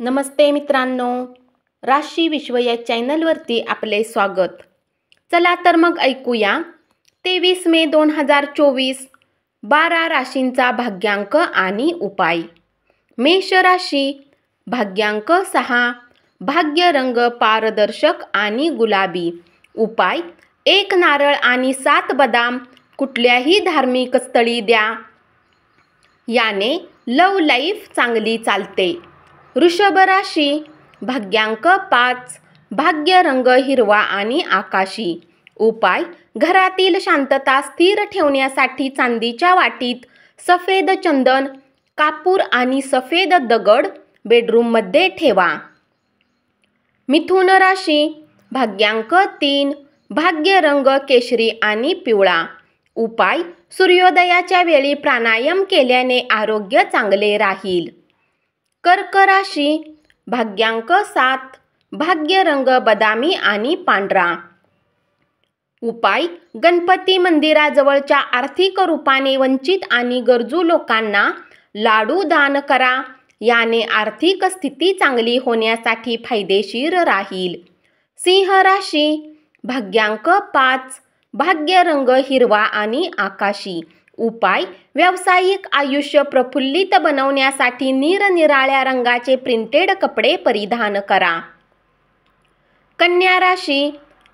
नमस्ते मित्रांनो, राशी विश्व या चॅनलवरती आपले स्वागत। चला तर मग ऐकूया 23 मे 2024 12 राशींचा भाग्यांक आणि उपाय। मेष राशी, भाग्यांक 6, भाग्य रंग पारदर्शक आणि गुलाबी। उपाय: 1 नारळ आणि 7 बदाम कुठल्याही धार्मिक स्थळी द्या, याने लव्ह लाईफ चांगली चालते। वृषभ राशी, भाग्यांक 5, भाग्य रंग हिरवा आणि आकाशी। उपाय: घरातील शांतता स्थिर ठेवण्यासाठी चांदीच्या वाटीत सफेद चंदन, कापूर आणि सफेद दगड बेडरूममध्ये ठेवा। मिथुन राशी, भाग्यांक 3, भाग्य रंग केशरी आणि पिवळा। उपाय: सूर्योदयाच्या वेळी प्राणायाम केल्याने आरोग्य चांगले राहील। कर्क राशी, भाग्यांक 7, भाग्य रंग बदामी आणि पांढरा। उपाय: गणपती मंदिराजवळच्या आर्थिक रूपाने वंचित आणि गरजू लोकांना लाडू दान करा, याने आर्थिक स्थिती चांगली होण्यासाठी फायदेशीर राहील। सिंह राशी, भाग्यांक 5, भाग्य रंग हिरवा आणि आकाशी। उपाय: व्यावसायिक आयुष्य प्रफुल्लित बनवण्यासाठी निरनिराळ्या रंगाचे प्रिंटेड कपडे परिधान करा। कन्या राशी,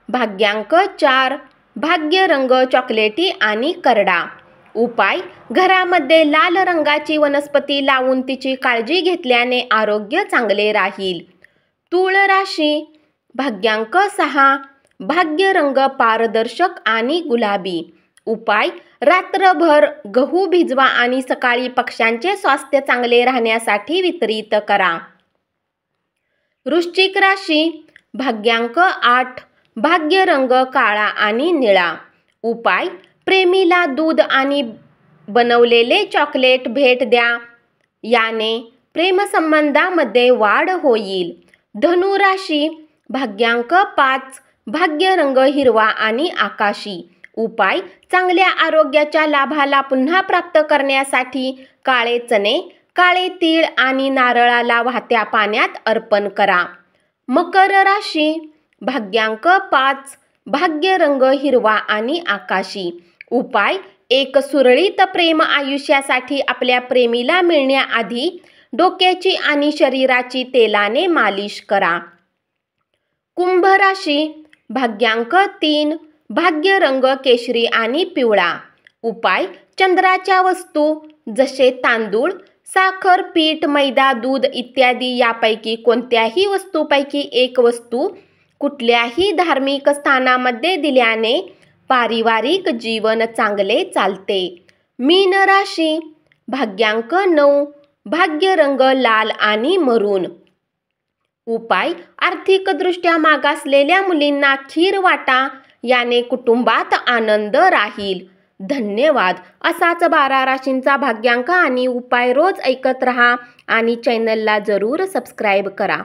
भाग्यांक 4, भाग्य रंग चॉकलेटी आणि करडा। उपाय: घरामध्ये लाल रंगाची वनस्पती लावून तिची काळजी घेतल्याने आरोग्य चांगले राहील। तूळ राशी, भाग्यांक 6, भाग्य रंग पारदर्शक आणि गुलाबी। उपाय: रात्रभर गहू भिजवा आणि सकाळी पक्ष्यांचे स्वास्थ्य चांगले राहण्यासाठी वितरित करा। वृश्चिक राशी, भाग्यांक 8, भाग्य रंग काळा आणि निळा। उपाय: प्रेमीला दूध आणि बनवलेले चॉकलेट भेट द्या, याने प्रेमसंबंधामध्ये वाढ होईल। धनु राशी, भाग्यांक 5, भाग्य रंग हिरवा आणि आकाशी। उपाय: चांगल्या आरोग्याच्या लाभाला पुन्हा प्राप्त करण्यासाठी काळे चणे, काळे तीळ आणि नारळाला वाहत्या पाण्यात अर्पण करा। मकर राशी, भाग्यांक 5, भाग्य रंग हिरवा आणि आकाशी। उपाय: एक सुरळीत प्रेम आयुष्यासाठी आपल्या प्रेमीला मिळण्याआधी डोक्याची आणि शरीराची तेलाने मालिश करा। कुंभ राशी, भाग्यांक 3, भाग्य रंग केशरी आणि पिवळा। उपाय: चंद्राच्या वस्तू जसे तांदूळ, साखर, पीठ, मैदा, दूध इत्यादी यापैकी कोणत्याही वस्तूपैकी एक वस्तू कुठल्याही धार्मिक स्थानामध्ये दिल्याने पारिवारिक जीवन चांगले चालते। मीन राशी, भाग्यांक 9, भाग्य रंग लाल आणि मरून। उपाय: आर्थिकदृष्ट्या मागासलेल्या मुलींना खीर वाटा, याने कुटुंबात आनंद राहील। धन्यवाद। असाच 12 राशींचा भाग्यांक आणि उपाय रोज ऐकत रहा आणि चॅनलला जरूर सबस्क्राईब करा।